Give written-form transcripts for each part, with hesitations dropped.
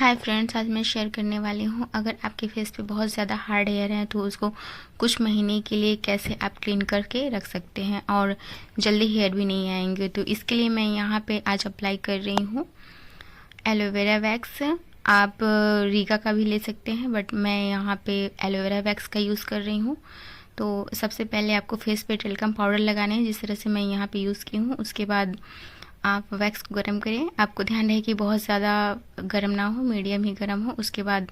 Hi friends, आज मैं share करने वाली हूँ अगर आपके फेस पे बहुत ज़्यादा हार्ड हेयर है तो उसको कुछ महीने के लिए कैसे आप क्लीन करके रख सकते हैं और जल्दी हेयर भी नहीं आएंगे। तो इसके लिए मैं यहाँ पे आज अप्लाई कर रही हूँ एलोवेरा वैक्स। आप रीगा का भी ले सकते हैं, बट मैं यहाँ पे एलोवेरा वैक्स का यूज़ कर रही हूँ। तो सबसे पहले आपको फेस पे टेल्कम पाउडर लगाना है, जिस तरह से मैं यहाँ पे यूज़ की हूँ। उसके बाद आप वैक्स को गर्म करें। आपको ध्यान रहे कि बहुत ज़्यादा गर्म ना हो, मीडियम ही गर्म हो। उसके बाद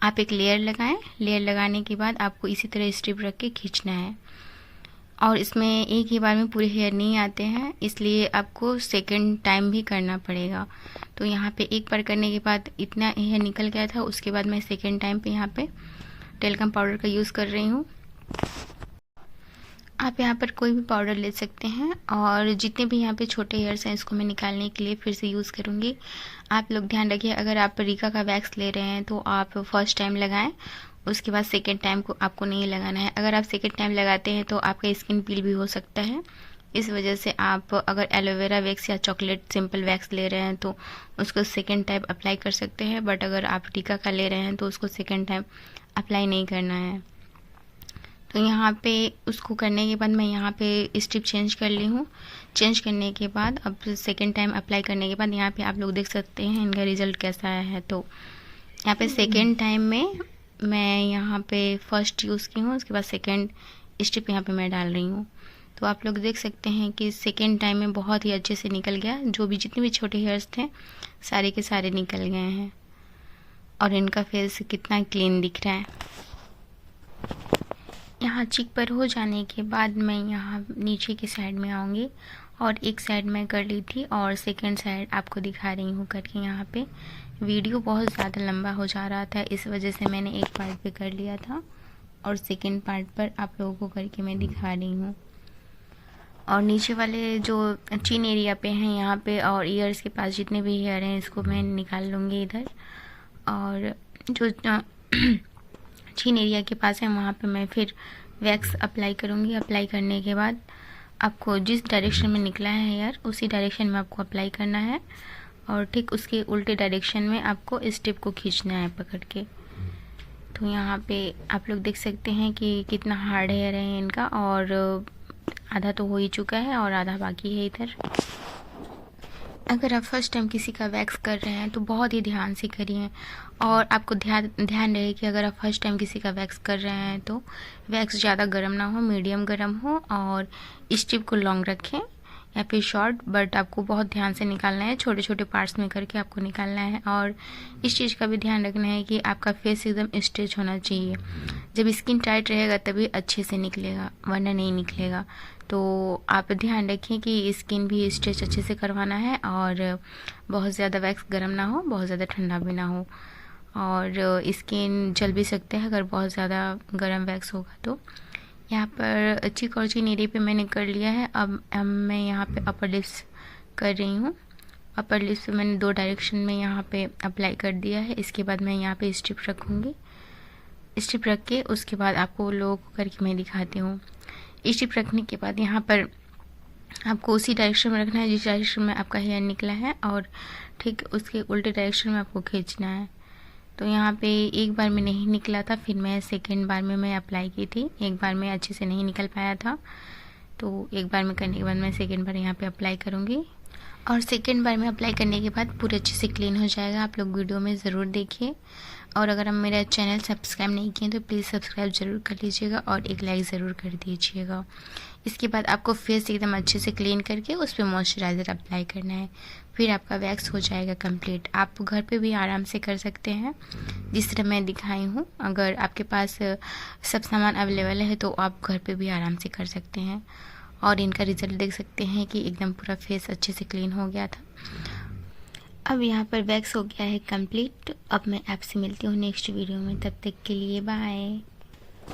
आप एक लेयर लगाएं। लेयर लगाने के बाद आपको इसी तरह स्ट्रिप रख के खींचना है। और इसमें एक ही बार में पूरे हेयर नहीं आते हैं, इसलिए आपको सेकंड टाइम भी करना पड़ेगा। तो यहाँ पे एक बार करने के बाद इतना हेयर निकल गया था। उसके बाद मैं सेकंड टाइम पे यहाँ पे टेल्कम पाउडर का यूज़ कर रही हूँ। आप यहाँ पर कोई भी पाउडर ले सकते हैं। और जितने भी यहाँ पे छोटे हेयर्स हैं इसको मैं निकालने के लिए फिर से यूज़ करूँगी। आप लोग ध्यान रखिए, अगर आप रीका का वैक्स ले रहे हैं तो आप फर्स्ट टाइम लगाएं, उसके बाद सेकेंड टाइम को आपको नहीं लगाना है। अगर आप सेकेंड टाइम लगाते हैं तो आपका स्किन पील भी हो सकता है। इस वजह से आप अगर एलोवेरा वैक्स या चॉकलेट सिंपल वैक्स ले रहे हैं तो उसको सेकेंड टाइम अप्लाई कर सकते हैं, बट अगर आप रीका का ले रहे हैं तो उसको सेकेंड टाइम अप्लाई नहीं करना है। तो यहाँ पे उसको करने के बाद मैं यहाँ पे स्ट्रिप चेंज कर ली हूँ। चेंज करने के बाद अब सेकेंड टाइम अप्लाई करने के बाद यहाँ पे आप लोग देख सकते हैं इनका रिज़ल्ट कैसा आया है। तो यहाँ पे सेकेंड टाइम में मैं यहाँ पे फर्स्ट यूज़ की हूँ, उसके बाद सेकेंड स्ट्रिप यहाँ पे मैं डाल रही हूँ। तो आप लोग देख सकते हैं कि सेकेंड टाइम में बहुत ही अच्छे से निकल गया। जो भी जितने भी छोटे हेयर्स थे सारे के सारे निकल गए हैं और इनका फेस कितना क्लीन दिख रहा है। यहाँ चिक पर हो जाने के बाद मैं यहाँ नीचे की साइड में आऊँगी और एक साइड में कर ली थी और सेकंड साइड आपको दिखा रही हूँ करके। यहाँ पे वीडियो बहुत ज़्यादा लंबा हो जा रहा था, इस वजह से मैंने एक पार्ट पे कर लिया था और सेकंड पार्ट पर आप लोगों को करके मैं दिखा रही हूँ। और नीचे वाले जो चिन एरिया पे हैं यहाँ पे और ईयर्स के पास जितने भी हेयर हैं इसको मैं निकाल लूँगी इधर। और जो चिन एरिया के पास है वहाँ पे मैं फिर वैक्स अप्लाई करूँगी। अप्लाई करने के बाद आपको जिस डायरेक्शन में निकला है हेयर उसी डायरेक्शन में आपको अप्लाई करना है और ठीक उसके उल्टे डायरेक्शन में आपको इस टिप को खींचना है पकड़ के। तो यहाँ पे आप लोग देख सकते हैं कि कितना हार्ड हेयर है इनका, और आधा तो हो ही चुका है और आधा बाकी है इधर। अगर आप फर्स्ट टाइम किसी का वैक्स कर रहे हैं तो बहुत ही ध्यान से करिए। और आपको ध्यान रहे कि अगर आप फर्स्ट टाइम किसी का वैक्स कर रहे हैं तो वैक्स ज़्यादा गर्म ना हो, मीडियम गर्म हो, और स्ट्रिप को लॉन्ग रखें या फिर शॉर्ट, बट आपको बहुत ध्यान से निकालना है। छोटे छोटे पार्ट्स में करके आपको निकालना है। और इस चीज़ का भी ध्यान रखना है कि आपका फेस एकदम स्ट्रेच होना चाहिए। जब स्किन टाइट रहेगा तभी अच्छे से निकलेगा, वरना नहीं निकलेगा। तो आप ध्यान रखें कि स्किन भी स्ट्रेच अच्छे से करवाना है और बहुत ज़्यादा वैक्स गर्म ना हो, बहुत ज़्यादा ठंडा भी ना हो। और स्किन जल भी सकते हैं अगर बहुत ज़्यादा गर्म वैक्स होगा। तो यहाँ पर चिक और चिन एरिया पे मैंने कर लिया है। अब मैं यहाँ पे अपर लिप्स कर रही हूँ। अपर लिप्स पे मैंने दो डायरेक्शन में यहाँ पे अप्लाई कर दिया है। इसके बाद मैं यहाँ पे स्ट्रिप रखूँगी। स्ट्रिप रख के उसके बाद आपको लोगों को करके मैं दिखाती हूँ। स्ट्रिप रखने के बाद यहाँ पर आपको उसी डायरेक्शन में रखना है जिस डायरेक्शन में आपका हेयर निकला है और ठीक उसके उल्टे डायरेक्शन में आपको खींचना है। तो यहाँ पे एक बार में नहीं निकला था, फिर मैं सेकेंड बार में मैं अप्लाई की थी। एक बार में अच्छे से नहीं निकल पाया था, तो एक बार में करने के बाद मैं सेकेंड बार यहाँ पे अप्लाई करूँगी। और सेकेंड बार में अप्लाई करने के बाद पूरे अच्छे से क्लीन हो जाएगा। आप लोग वीडियो में ज़रूर देखिए। और अगर आप मेरा चैनल सब्सक्राइब नहीं किए तो प्लीज़ सब्सक्राइब ज़रूर कर लीजिएगा और एक लाइक ज़रूर कर दीजिएगा। इसके बाद आपको फेस एकदम अच्छे से क्लीन करके उस पर मॉइस्चराइज़र अप्लाई करना है, फिर आपका वैक्स हो जाएगा कंप्लीट। आप घर पे भी आराम से कर सकते हैं जिस तरह मैं दिखाई हूँ। अगर आपके पास सब सामान अवेलेबल है तो आप घर पे भी आराम से कर सकते हैं। और इनका रिज़ल्ट देख सकते हैं कि एकदम पूरा फेस अच्छे से क्लीन हो गया था। अब यहाँ पर वैक्स हो गया है कंप्लीट। अब मैं आपसे मिलती हूँ नेक्स्ट वीडियो में, तब तक के लिए बाय।